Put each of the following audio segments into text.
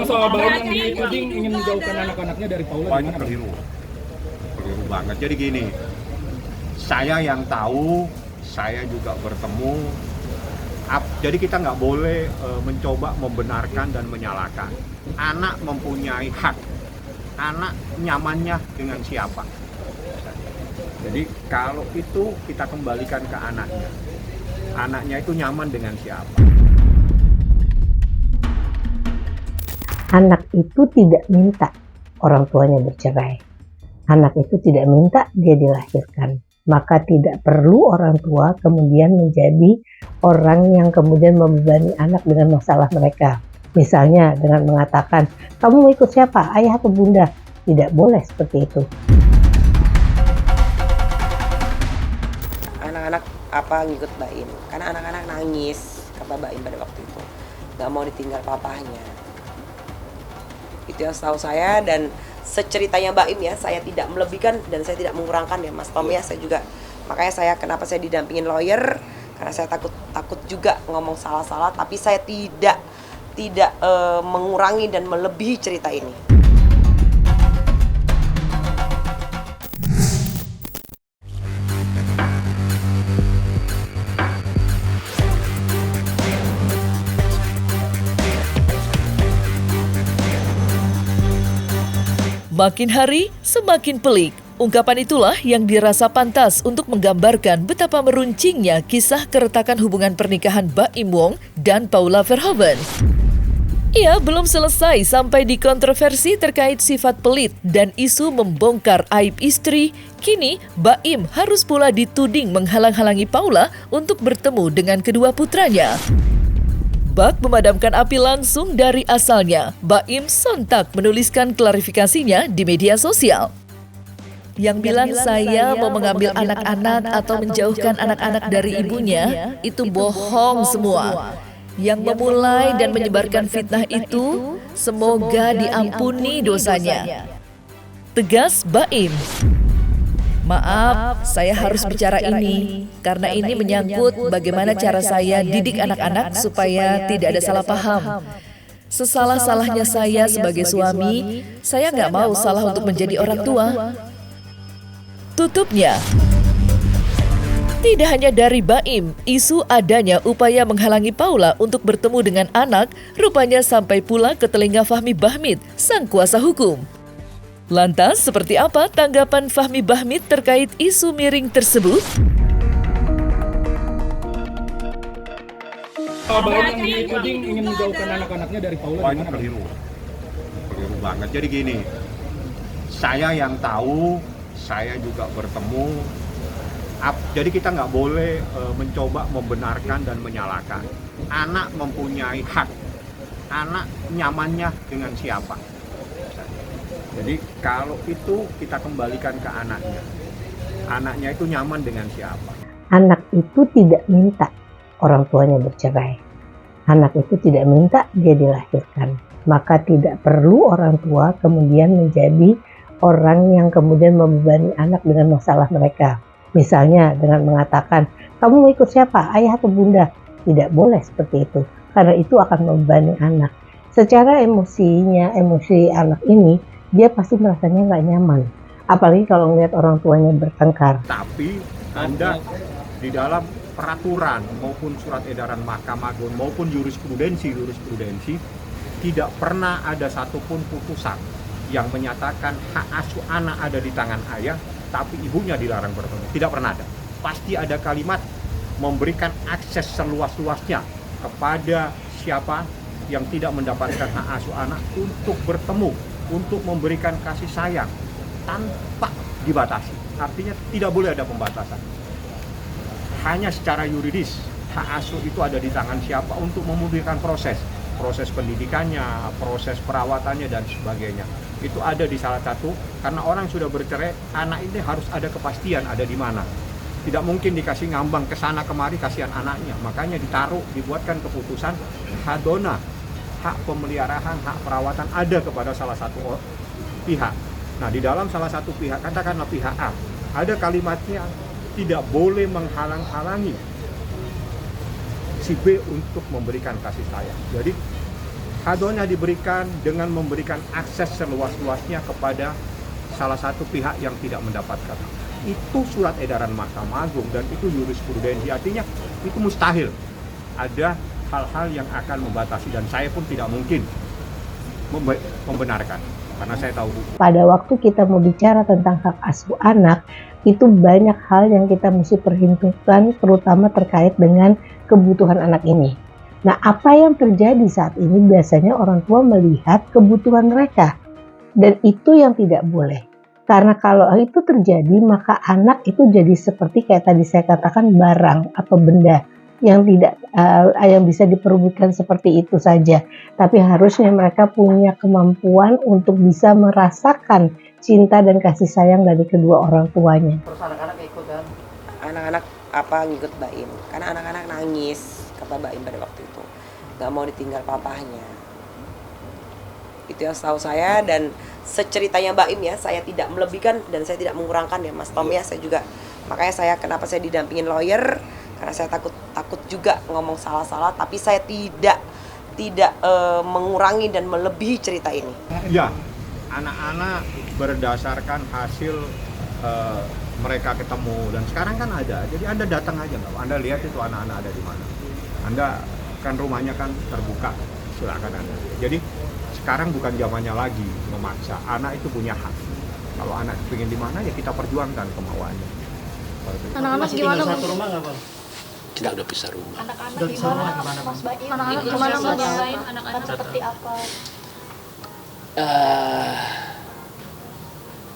soal Baim yang dituding ingin menjauhkan anak-anaknya dari Paula. Wah, ini keliru banget. Jadi gini, saya yang tahu, saya juga bertemu. Jadi kita nggak boleh mencoba membenarkan dan menyalahkan. Anak mempunyai hak. Anak nyamannya dengan siapa. Jadi kalau itu kita kembalikan ke anaknya. Anaknya itu nyaman dengan siapa. Anak itu tidak minta orang tuanya bercerai. Anak itu tidak minta dia dilahirkan. Maka tidak perlu orang tua kemudian menjadi orang yang kemudian membebani anak dengan masalah mereka. Misalnya dengan mengatakan, kamu mau ikut siapa? Ayah atau bunda? Tidak boleh seperti itu. Anak-anak ngikut Baim? Karena anak-anak nangis, kata Baim pada waktu itu. Gak mau ditinggal papahnya. Itu yang setahu saya, dan seceritanya Baim ya, saya tidak melebihkan dan saya tidak mengurangkan ya Mas Tom ya. Saya juga, makanya kenapa saya didampingin lawyer, karena saya takut juga ngomong salah-salah, tapi saya tidak mengurangi dan melebihi cerita ini. Makin hari, semakin pelik. Ungkapan itulah yang dirasa pantas untuk menggambarkan betapa meruncingnya kisah keretakan hubungan pernikahan Baim Wong dan Paula Verhoeven. Ia belum selesai sampai di kontroversi terkait sifat pelit dan isu membongkar aib istri. Kini, Baim harus pula dituding menghalang-halangi Paula untuk bertemu dengan kedua putranya. Bak memadamkan api langsung dari asalnya, Baim sontak menuliskan klarifikasinya di media sosial. Yang bilang saya mau mengambil anak-anak atau menjauhkan anak-anak dari ibunya, itu bohong semua. Yang memulai dan menyebarkan fitnah itu, semoga diampuni dosanya. Tegas Baim. Maaf, saya harus bicara ini karena ini menyangkut bagaimana cara saya didik anak-anak supaya tidak ada salah paham. Sesalah-salahnya saya sebagai suami, saya nggak mau salah untuk menjadi orang tua. Tutupnya. Tidak hanya dari Baim, isu adanya upaya menghalangi Paula untuk bertemu dengan anak rupanya sampai pula ke telinga Fahmi Bahmid, sang kuasa hukum. Lantas, seperti apa tanggapan Fahmi Bahmid terkait isu miring tersebut? Baim yang dituding ingin menjauhkan anak-anaknya dari Paula. Wah, ini keliru banget. Jadi gini, saya yang tahu, saya juga bertemu. Jadi kita nggak boleh mencoba membenarkan dan menyalahkan. Anak mempunyai hak. Anak nyamannya dengan siapa. Jadi kalau itu kita kembalikan ke anaknya. Anaknya itu nyaman dengan siapa. Anak itu tidak minta orang tuanya bercerai. Anak itu tidak minta dia dilahirkan. Maka tidak perlu orang tua kemudian menjadi orang yang kemudian membebani anak dengan masalah mereka. Misalnya dengan mengatakan, kamu mau ikut siapa? Ayah atau bunda? Tidak boleh seperti itu. Karena itu akan membebani anak. Secara emosi anak ini, dia pasti merasanya nggak nyaman. Apalagi kalau melihat orang tuanya bertengkar. Tapi Anda di dalam peraturan maupun surat edaran Mahkamah Agung maupun jurisprudensi tidak pernah ada satupun putusan yang menyatakan hak asuh anak ada di tangan ayah, tapi ibunya dilarang bertemu. Tidak pernah ada. Pasti ada kalimat memberikan akses seluas-luasnya kepada siapa yang tidak mendapatkan hak asuh anak untuk bertemu, untuk memberikan kasih sayang tanpa dibatasi. Artinya tidak boleh ada pembatasan. Hanya secara yuridis hak asuh itu ada di tangan siapa untuk memudahkan proses pendidikannya, proses perawatannya dan sebagainya. Itu ada di salah satu, karena orang sudah bercerai, anak ini harus ada kepastian ada di mana. Tidak mungkin dikasih ngambang ke sana kemari, kasihan anaknya. Makanya dibuatkan keputusan hadona, hak pemeliharaan, hak perawatan ada kepada salah satu pihak. Nah, di dalam salah satu pihak, katakanlah pihak A, ada kalimatnya tidak boleh menghalang-halangi si B untuk memberikan kasih sayang. Jadi Kadonya diberikan dengan memberikan akses seluas-luasnya kepada salah satu pihak yang tidak mendapatkan. Itu surat edaran Mahkamah Agung dan itu jurisprudensi, artinya itu mustahil ada hal-hal yang akan membatasi, dan saya pun tidak mungkin membenarkan karena saya tahu. Pada waktu kita mau bicara tentang hak asuh anak, itu banyak hal yang kita mesti perhitungkan, terutama terkait dengan kebutuhan anak ini. Nah, apa yang terjadi saat ini biasanya orang tua melihat kebutuhan mereka, dan itu yang tidak boleh. Karena kalau itu terjadi, maka anak itu jadi seperti kayak tadi saya katakan barang atau benda yang tidak yang bisa diperebutkan seperti itu saja. Tapi harusnya mereka punya kemampuan untuk bisa merasakan cinta dan kasih sayang dari kedua orang tuanya. Terus anak-anak ikut kan? Anak-anak ngikut Baim, karena anak-anak nangis kata Baim pada waktu itu, nggak mau ditinggal papahnya. Itu yang setahu saya, dan seceritanya Baim ya, saya tidak melebihkan dan saya tidak mengurangkan ya Mas Tom ya. Saya juga, makanya kenapa saya didampingin lawyer, karena saya takut juga ngomong salah-salah, tapi saya tidak mengurangi dan melebihi cerita ini. Ya, anak-anak berdasarkan hasil mereka ketemu, dan sekarang kan ada, jadi Anda datang aja, Anda lihat itu anak-anak ada di mana. Anda kan rumahnya kan terbuka, silakan Anda. Jadi sekarang bukan zamannya lagi memaksa, anak itu punya hak. Kalau anak ingin di mana ya kita perjuangkan kemauannya. Anak-anak gimana? Satu rumah nggak, Bang? Kita udah pisah rumah. Anak-anak gimana? Mas Baim? Anak-anak gimana? Anak-anak seperti apa?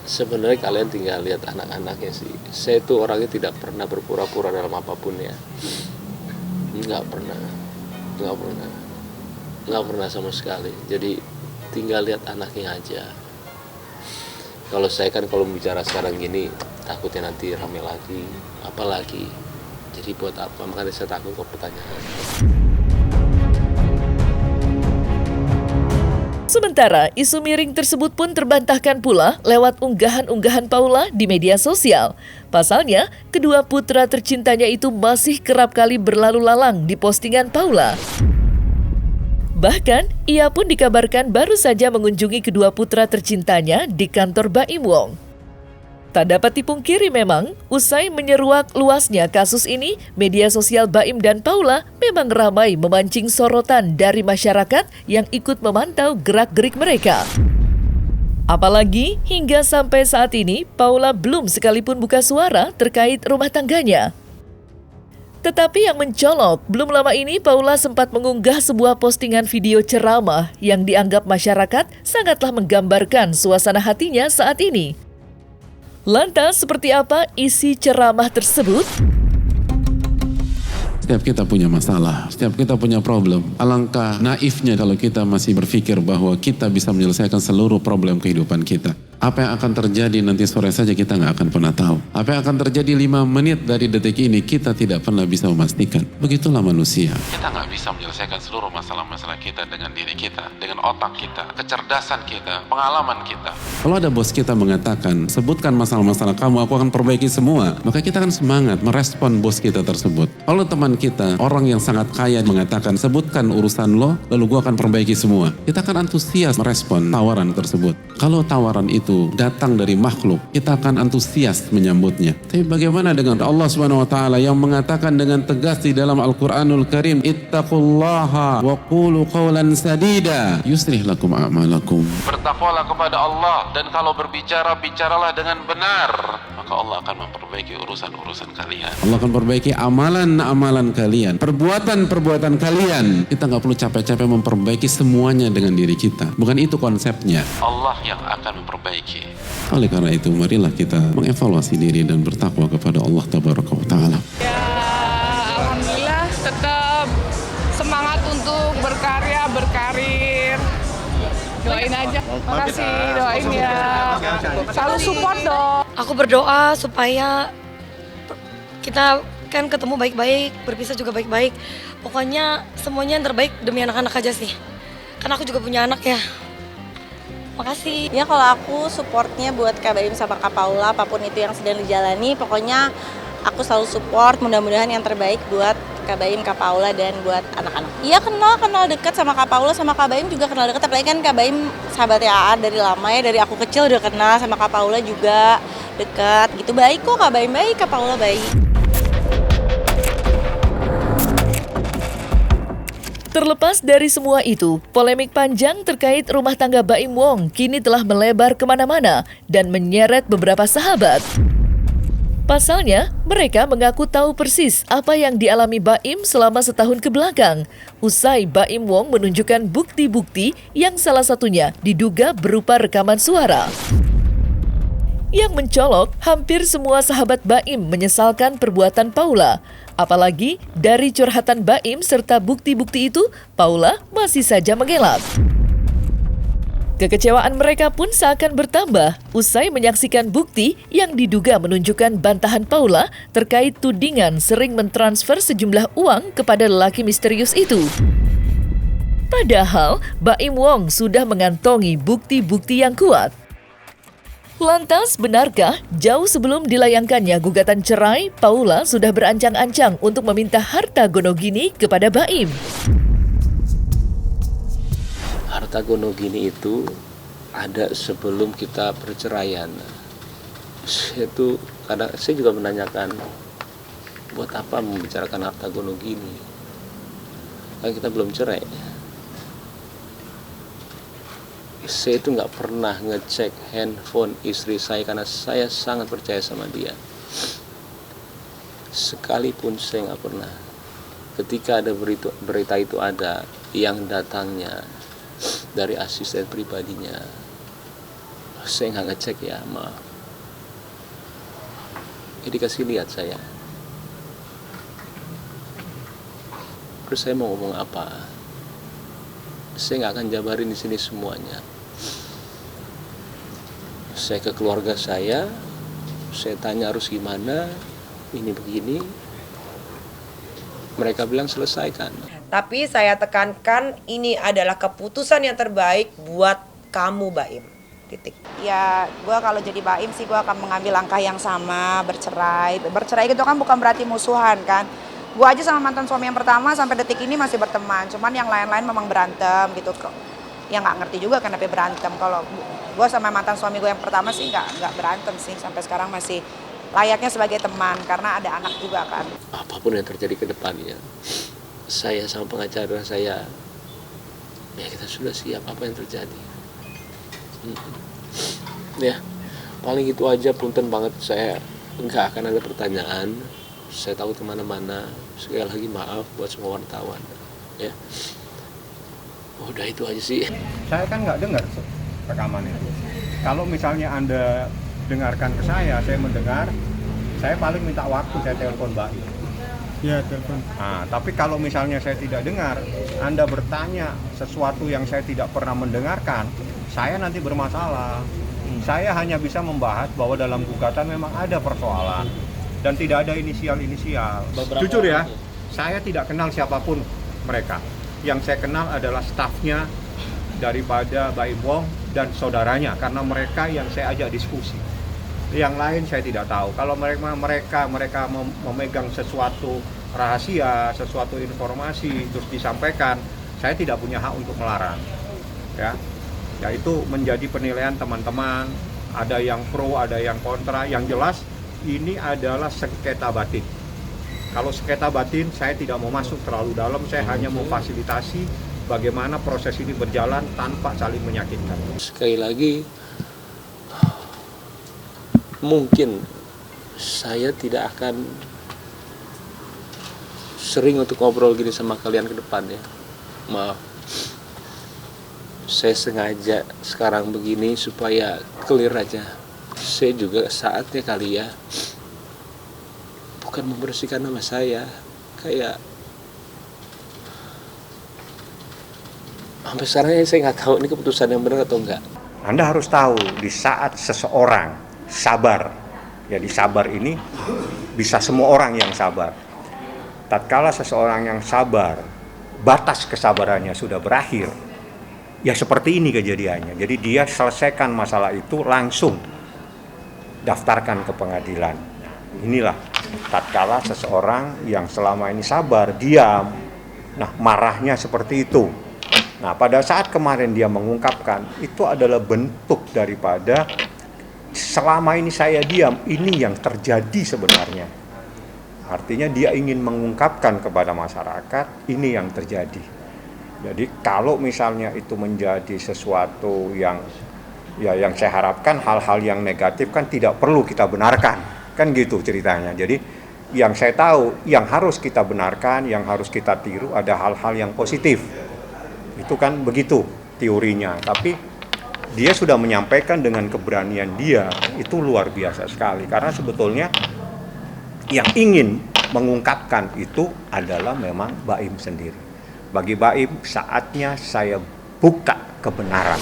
Sebenarnya kalian tinggal lihat anak-anaknya sih. Saya itu orangnya tidak pernah berpura-pura dalam apapun ya. Nggak pernah sama sekali. Jadi tinggal lihat anaknya aja. Kalau saya kan kalau bicara sekarang gini, takutnya nanti rame lagi, apalagi. Jadi buat apa? Makanya saya takut kok pertanyaan. Sementara, isu miring tersebut pun terbantahkan pula lewat unggahan-unggahan Paula di media sosial. Pasalnya, kedua putra tercintanya itu masih kerap kali berlalu lalang di postingan Paula. Bahkan, ia pun dikabarkan baru saja mengunjungi kedua putra tercintanya di kantor Baim Wong. Tak dapat dipungkiri memang, usai menyeruak luasnya kasus ini, media sosial Baim dan Paula memang ramai memancing sorotan dari masyarakat yang ikut memantau gerak-gerik mereka. Apalagi hingga sampai saat ini, Paula belum sekalipun buka suara terkait rumah tangganya. Tetapi yang mencolok, belum lama ini Paula sempat mengunggah sebuah postingan video ceramah yang dianggap masyarakat sangatlah menggambarkan suasana hatinya saat ini. Lantas, seperti apa isi ceramah tersebut? Setiap kita punya masalah, setiap kita punya problem. Alangkah naifnya kalau kita masih berpikir bahwa kita bisa menyelesaikan seluruh problem kehidupan kita. Apa yang akan terjadi nanti sore saja kita nggak akan pernah tahu. Apa yang akan terjadi 5 menit dari detik ini kita tidak pernah bisa memastikan. Begitulah manusia. Kita nggak bisa menyelesaikan seluruh masalah-masalah kita dengan diri kita, dengan otak kita, kecerdasan kita, pengalaman kita. Kalau ada bos kita mengatakan, sebutkan masalah-masalah kamu, aku akan perbaiki semua. Maka kita akan semangat merespon bos kita tersebut. Kalau teman kita, orang yang sangat kaya mengatakan, sebutkan urusan lo, lalu gua akan perbaiki semua. Kita akan antusias merespon tawaran tersebut. Kalau tawaran itu datang dari makhluk, kita akan antusias menyambutnya. Tapi bagaimana dengan Allah Subhanahu wa taala yang mengatakan dengan tegas di dalam Al-Qur'anul Karim, ittaqullaha wa qulu qawlan sadida yuslih lakum a'malakum. Bertakwalah kepada Allah, dan kalau berbicara, bicaralah dengan benar, maka Allah akan memperbaiki urusan-urusan kalian. Allah akan perbaiki amalan-amalan kalian, perbuatan-perbuatan kalian. Kita nggak perlu capek-capek memperbaiki semuanya dengan diri kita. Bukan itu konsepnya. Allah yang akan memperbaiki. Oleh karena itu, marilah kita mengevaluasi diri dan bertakwa kepada Allah Tabaraka wa Ta'ala. Ya, alhamdulillah tetap semangat untuk berkarya, berkarir. Doain aja. Makasih, doain ya. Selalu support dong. Aku berdoa supaya kita kan ketemu baik-baik, berpisah juga baik-baik. Pokoknya semuanya yang terbaik demi anak-anak aja sih. Karena aku juga punya anak ya. Makasih. Ya kalau aku supportnya buat Kak Baim sama Kak Paula, apapun itu yang sedang dijalani, pokoknya aku selalu support, mudah-mudahan yang terbaik buat Kak Baim, Kak Paula, dan buat anak-anak. Iya kenal dekat sama Kak Paula, sama Kak Baim juga kenal dekat. Apalagi kan Kak Baim sahabatnya AA dari lama ya, dari aku kecil udah kenal, sama Kak Paula juga dekat. Gitu baik kok, Kak Baim baik, Kak Paula baik. Terlepas dari semua itu, polemik panjang terkait rumah tangga Baim Wong kini telah melebar kemana-mana dan menyeret beberapa sahabat. Pasalnya, mereka mengaku tahu persis apa yang dialami Baim selama setahun kebelakang. Usai Baim Wong menunjukkan bukti-bukti yang salah satunya diduga berupa rekaman suara. Yang mencolok, hampir semua sahabat Baim menyesalkan perbuatan Paula. Apalagi dari curhatan Baim serta bukti-bukti itu, Paula masih saja mengelak. Kekecewaan mereka pun seakan bertambah usai menyaksikan bukti yang diduga menunjukkan bantahan Paula terkait tudingan sering mentransfer sejumlah uang kepada lelaki misterius itu. Padahal, Baim Wong sudah mengantongi bukti-bukti yang kuat. Lantas, benarkah jauh sebelum dilayangkannya gugatan cerai, Paula sudah berancang-ancang untuk meminta harta gonogini kepada Baim? Harta gonogini itu ada sebelum kita perceraian. Saya juga menanyakan, buat apa membicarakan harta gonogini? Kan kita belum cerai. Saya itu nggak pernah ngecek handphone istri saya karena saya sangat percaya sama dia. Sekalipun saya nggak pernah. Ketika ada berita itu ada yang datangnya dari asisten pribadinya, saya nggak ngecek ya, maaf. Ini dikasih lihat saya. Terus saya mau ngomong apa? Saya nggak akan jabarin di sini semuanya. Saya ke keluarga saya tanya harus gimana, ini begini. Mereka bilang selesaikan. Tapi saya tekankan ini adalah keputusan yang terbaik buat kamu, Baim. Titik. Ya, gue kalau jadi Baim sih gue akan mengambil langkah yang sama, bercerai. Bercerai itu kan bukan berarti musuhan kan. Gue aja sama mantan suami yang pertama sampai detik ini masih berteman. Cuman yang lain-lain memang berantem gitu. Ya nggak ngerti juga kenapa berantem. Kalau gue sama mantan suami gue yang pertama sih nggak berantem sih. Sampai sekarang masih layaknya sebagai teman karena ada anak juga kan. Apapun yang terjadi ke depannya, saya sama pengacara saya, ya kita sudah siap apa yang terjadi. Ya, paling itu aja, punten banget, saya nggak akan ada pertanyaan. Saya tahu kemana-mana. Sekali lagi maaf buat semua wartawan. Ya, udah itu aja sih. Saya kan nggak dengar rekaman itu. Kalau misalnya Anda dengarkan ke saya mendengar, saya paling minta waktu, saya telepon Baim. Ya, telepon. Nah, tapi kalau misalnya saya tidak dengar, Anda bertanya sesuatu yang saya tidak pernah mendengarkan, saya nanti bermasalah. Saya hanya bisa membahas bahwa dalam gugatan memang ada persoalan dan tidak ada inisial-inisial. Jujur ya, saya tidak kenal siapapun mereka. Yang saya kenal adalah stafnya daripada Baim Wong dan saudaranya, karena mereka yang saya ajak diskusi. Yang lain saya tidak tahu. Kalau mereka memegang sesuatu rahasia, sesuatu informasi terus disampaikan, saya tidak punya hak untuk melarang. Ya itu menjadi penilaian teman-teman. Ada yang pro, ada yang kontra. Yang jelas ini adalah sengketa batin. Kalau sengketa batin saya tidak mau masuk terlalu dalam. Saya hanya memfasilitasi bagaimana proses ini berjalan tanpa saling menyakitkan. Sekali lagi, mungkin saya tidak akan sering untuk ngobrol gini sama kalian ke depan ya. Maaf. Saya sengaja sekarang begini supaya clear aja. Saya juga saatnya kali ya, bukan membersihkan nama saya. Kayak sampai sekarang saya nggak tahu ini keputusan yang benar atau enggak. Anda harus tahu, di saat seseorang sabar, jadi sabar ini bisa semua orang yang sabar. Tatkala seseorang yang sabar, batas kesabarannya sudah berakhir, ya seperti ini kejadiannya. Jadi dia selesaikan masalah itu, langsung daftarkan ke pengadilan. inilah tatkala seseorang yang selama ini sabar, diam, nah marahnya seperti itu. Nah pada saat kemarin dia mengungkapkan, itu adalah bentuk daripada selama ini saya diam, ini yang terjadi sebenarnya. Artinya dia ingin mengungkapkan kepada masyarakat, ini yang terjadi. Jadi kalau misalnya itu menjadi sesuatu yang saya harapkan, hal-hal yang negatif kan tidak perlu kita benarkan, kan gitu ceritanya. Jadi yang saya tahu, yang harus kita benarkan, yang harus kita tiru ada hal-hal yang positif. Itu kan begitu teorinya, tapi dia sudah menyampaikan dengan keberanian dia, itu luar biasa sekali. Karena sebetulnya yang ingin mengungkapkan itu adalah memang Baim sendiri. Bagi Baim, saatnya saya buka kebenaran.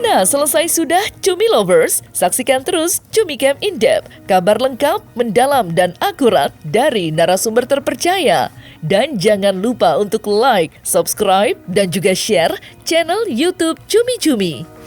Nah, selesai sudah Cumi Lovers, saksikan terus Cumi Camp In-Depth, kabar lengkap, mendalam, dan akurat dari narasumber terpercaya. Dan jangan lupa untuk like, subscribe, dan juga share channel YouTube Cumi Cumi.